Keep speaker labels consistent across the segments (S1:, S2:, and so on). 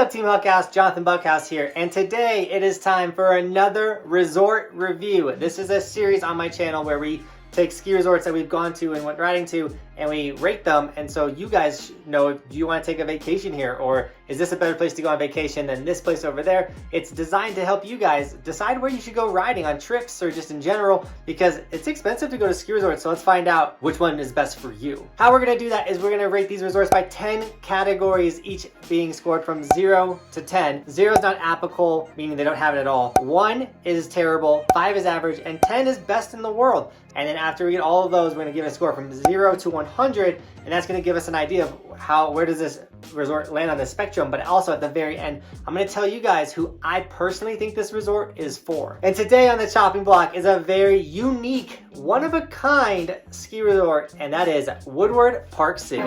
S1: up, Team Buckhouse? Johnathan Buckhouse here, and today it is time for another resort review. This is a series on my channel where we take ski resorts that we've gone to and went riding to, and we rate them. And so you guys know, do you want to take a vacation here, or is this a better place to go on vacation than this place over there? It's designed to help you guys decide where you should go riding on trips or just in general, because it's expensive to go to ski resorts. So let's find out which one is best for you. How we're going to do that is we're going to rate these resorts by 10 categories, each being scored from 0 to 10. 0 is not applicable, meaning they don't have it at all. 1 is terrible, 5 is average, and 10 is best in the world. And then after we get all of those, we're going to give it a score from 0 to 100, and that's going to give us an idea of where does this resort land on the spectrum. But also at the very end, I'm going to tell you guys who I personally think this resort is for. And today on the chopping block is a very unique, one-of-a-kind ski resort, and that is WoodWard Park City.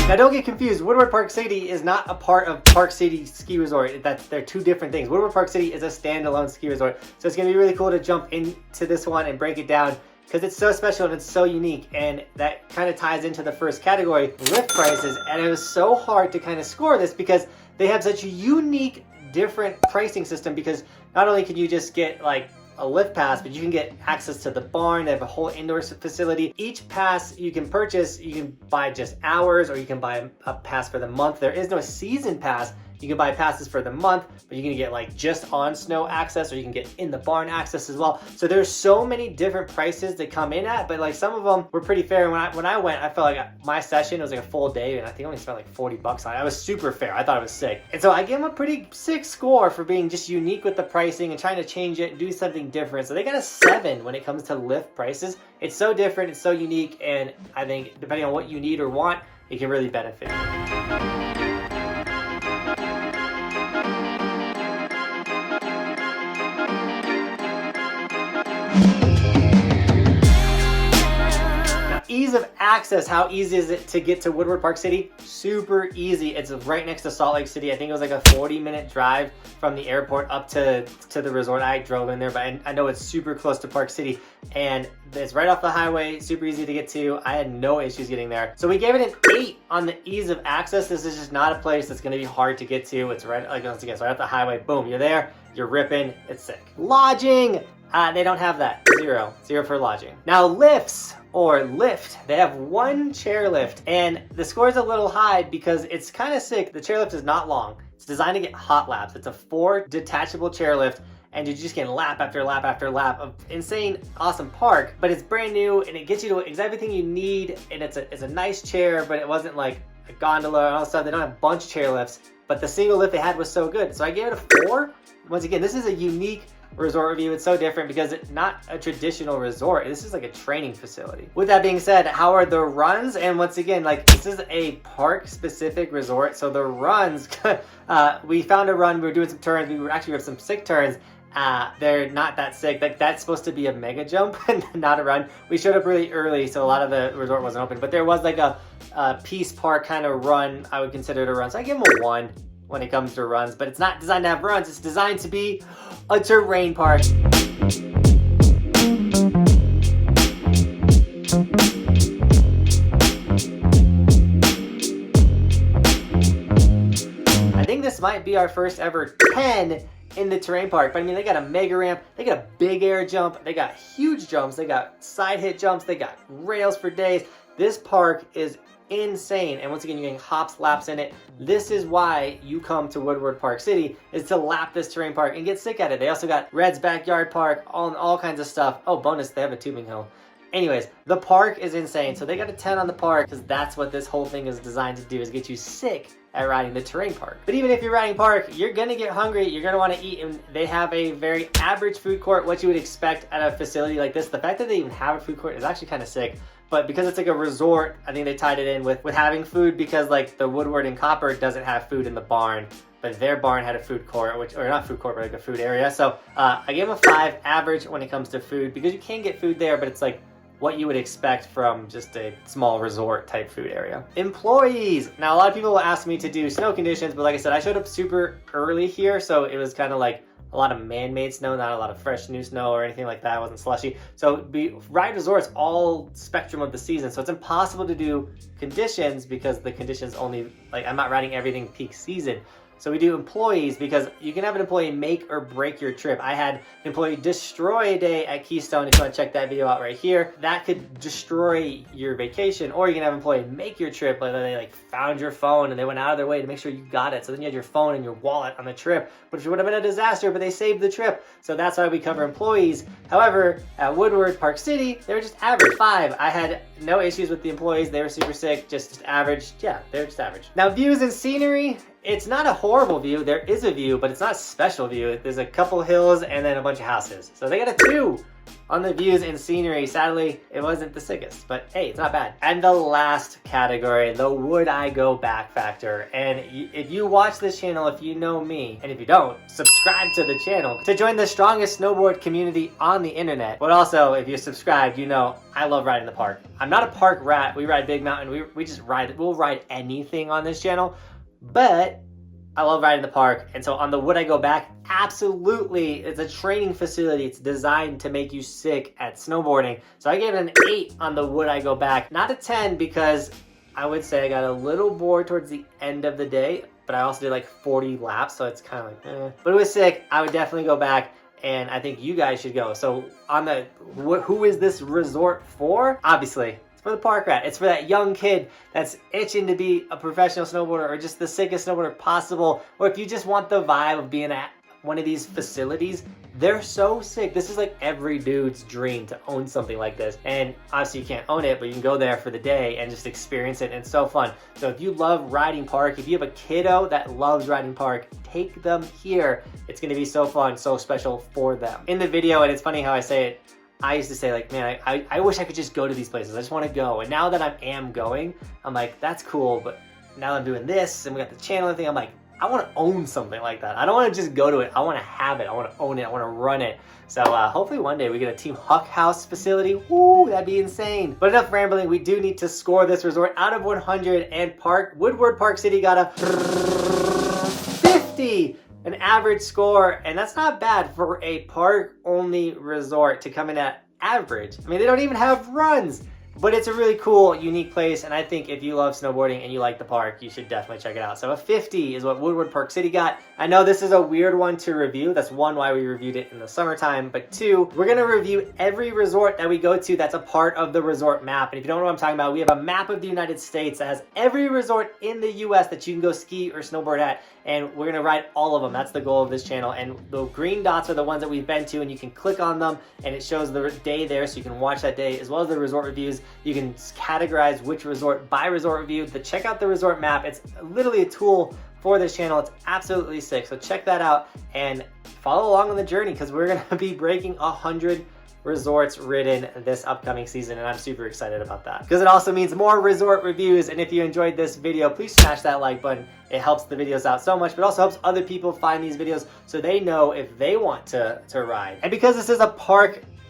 S1: Now don't get confused, WoodWard Park City is not a part of Park City Ski Resort. They're two different things. WoodWard Park City is a standalone ski resort. So it's gonna be really cool to jump into this one and break it down because it's so special and it's so unique, and that kind of ties into the first category, lift prices. And it was so hard to kind of score this because they have such a unique, different pricing system, because not only can you just get like a lift pass, but you can get access to the barn. They have a whole indoor facility. Each pass you can purchase, you can buy just hours, or you can buy a pass for the month. There is no season pass. You can buy passes for the month, but you can get like just on snow access, or you can get in the barn access as well. So there's so many different prices that come in at, but like some of them were pretty fair. When I went, I felt like my session was like a full day, and I think I only spent like 40 bucks on it. I was super fair. I thought it was sick. And so I gave them a pretty sick score for being just unique with the pricing and trying to change it and do something different. So they got a 7 when it comes to lift prices. It's so different, it's so unique, and I think depending on what you need or want, it can really benefit you. Ease of access. How easy is it to get to WoodWard Park City? Super easy. It's right next to Salt Lake City. I think it was like a 40-minute drive from the airport up to the resort. I drove in there, but I know it's super close to Park City, and it's right off the highway, super easy to get to. I had no issues getting there. So we gave it an 8 on the ease of access. This is just not a place that's going to be hard to get to. It's right, like once again, it's right off the highway. Boom, you're there, you're ripping, it's sick. Lodging. They don't have that. 0 for lodging. Now lifts or lift. They have 1 chairlift, and the score is a little high because it's kind of sick. The chairlift is not long. It's designed to get hot laps. It's a 4 detachable chairlift, and you're just getting lap after lap after lap of insane, awesome park. But it's brand new, and it gets you to everything you need, and it's a nice chair, but it wasn't like a gondola and all that stuff. They don't have a bunch of chairlifts, but the single lift they had was so good. So I gave it a 4. Once again, this is a unique resort review. It's so different because it's not a traditional resort. This is like a training facility. With that being said, how are the runs? And once again, like this is a park specific resort, so the runs, we found a run, we were doing some turns, we were actually doing some sick turns. They're not that sick. Like that's supposed to be a mega jump and not a run. We showed up really early, so a lot of the resort wasn't open, but there was like a Peace Park kind of run. I would consider it a run, so I give them a 1 when it comes to runs, but it's not designed to have runs. It's designed to be a terrain park. I think this might be our first ever 10 in the terrain park, but I mean, they got a mega ramp, they got a big air jump, they got huge jumps, they got side hit jumps, they got rails for days. This park is insane, and once again, you're getting hops, laps in it. This is why you come to WoodWard Park City, is to lap this terrain park and get sick at it. They also got Red's Backyard Park, all kinds of stuff. Oh, bonus, they have a tubing hill. Anyways, the park is insane, so they got a 10 on the park because that's what this whole thing is designed to do, is get you sick at riding the terrain park. But even if you're riding park, you're gonna get hungry, you're gonna want to eat, and they have a very average food court, what you would expect at a facility like this. The fact that they even have a food court is actually kind of sick. But because it's like a resort, I think they tied it in with having food, because like the WoodWard and Copper doesn't have food in the barn, but their barn had a food court, or not food court, but like a food area. So I gave them a 5 average when it comes to food, because you can get food there, but it's like what you would expect from just a small resort type food area. Employees. Now, a lot of people will ask me to do snow conditions, but like I said, I showed up super early here, so it was kind of like a lot of man-made snow, not a lot of fresh new snow or anything like that. It wasn't slushy. So we ride resorts all spectrum of the season. So it's impossible to do conditions because the conditions only, like, I'm not riding everything peak season. So we do employees because you can have an employee make or break your trip. I had an employee destroy a day at Keystone. If you want to check that video out right here, that could destroy your vacation. Or you can have an employee make your trip, whether they like found your phone and they went out of their way to make sure you got it. So then you had your phone and your wallet on the trip, which would have been a disaster, but they saved the trip. So that's why we cover employees. However, at WoodWard Park City, they were just average 5. I had no issues with the employees. They were super sick, just average. Yeah, they were just average. Now, views and scenery. It's not a horrible view. There is a view, but it's not a special view. There's a couple hills and then a bunch of houses. So they got a 2 on the views and scenery. Sadly, it wasn't the sickest, but hey, it's not bad. And the last category, the would I go back factor. And if you watch this channel, if you know me, and if you don't, subscribe to the channel to join the strongest snowboard community on the internet. But also, if you're subscribed, you know I love riding the park. I'm not a park rat. We ride Big Mountain. We just ride. We'll ride anything on this channel. But I love riding the park, and so on the would I go back, absolutely, it's a training facility. It's designed to make you sick at snowboarding. So I gave it an 8 on the would I go back, not a 10, because I would say I got a little bored towards the end of the day, but I also did like 40 laps, so it's kind of like, eh. But it was sick. I would definitely go back, and I think you guys should go. So on the who is this resort for? Obviously, for the park rat. It's for that young kid that's itching to be a professional snowboarder or just the sickest snowboarder possible. Or if you just want the vibe of being at one of these facilities, they're so sick. This is like every dude's dream to own something like this. And obviously you can't own it, but you can go there for the day and just experience it. And it's so fun. So if you love riding park, if you have a kiddo that loves riding park, take them here. It's gonna be so fun, so special for them. In the video, and it's funny how I say it, I used to say like, man, I wish I could just go to these places. I just want to go. And now that I am going, I'm like, that's cool. But now that I'm doing this and we got the channel and everything, I'm like, I want to own something like that. I don't want to just go to it. I want to have it. I want to own it. I want to run it. So hopefully one day we get a Team Huck House facility. Woo, that'd be insane. But enough rambling. We do need to score this resort out of 100. And WoodWard Park City got a 50. An average score, and that's not bad for a park-only resort to come in at average. I mean, they don't even have runs, but it's a really cool, unique place, and I think if you love snowboarding and you like the park, you should definitely check it out. So a 50 is what WoodWard Park City got. I know this is a weird one to review. That's one, why we reviewed it in the summertime, but 2, we're gonna review every resort that we go to that's a part of the resort map. And if you don't know what I'm talking about, we have a map of the United States that has every resort in the US that you can go ski or snowboard at, and we're gonna ride all of them. That's the goal of this channel. And the green dots are the ones that we've been to, and you can click on them and it shows the day there, so you can watch that day as well as the resort reviews. You can categorize which resort by resort review. Check out the resort map. It's literally a tool for this channel. It's absolutely sick. So check that out and follow along on the journey, because we're gonna be breaking 100 resorts ridden this upcoming season, and I'm super excited about that because it also means more resort reviews. And if you enjoyed this video, please smash that like button. It helps the videos out so much, but also helps other people find these videos so they know if they want to ride. And because this is a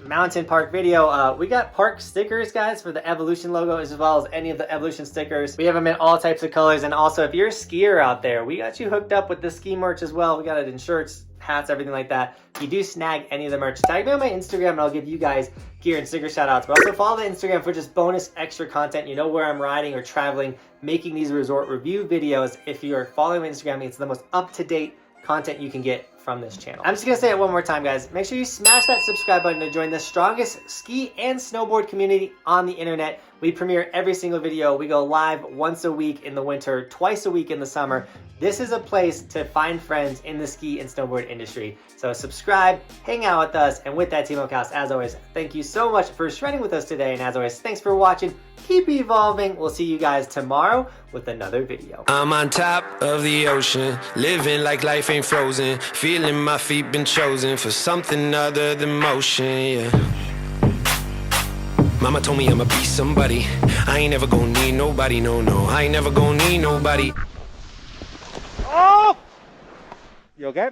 S1: mountain park video, we got park stickers, guys, for the Evolution logo, as well as any of the Evolution stickers. We have them in all types of colors. And also, if you're a skier out there, we got you hooked up with the ski merch as well. We got it in shirts, hats, everything like that. If you do snag any of the merch, tag me on my Instagram and I'll give you guys gear and sticker shout outs. But also follow the Instagram for just bonus extra content. You know where I'm riding or traveling, making these resort review videos. If you're following my Instagram, it's the most up-to-date content you can get from this channel. I'm just gonna say it one more time, guys. Make sure you smash that subscribe button to join the strongest ski and snowboard community on the internet. We premiere every single video. We go live once a week in the winter, twice a week in the summer. This is a place to find friends in the ski and snowboard industry. So subscribe, hang out with us, and with that, Team Buckhouse, as always, thank you so much for shredding with us today. And as always, thanks for watching. Keep evolving. We'll see you guys tomorrow with another video.
S2: I'm on top of the ocean, living like life ain't frozen, feeling my feet been chosen for something other than motion, yeah. Mama told me I'ma be somebody. I ain't never gonna need nobody, no, no. I ain't never gonna need nobody.
S3: Oh! You okay?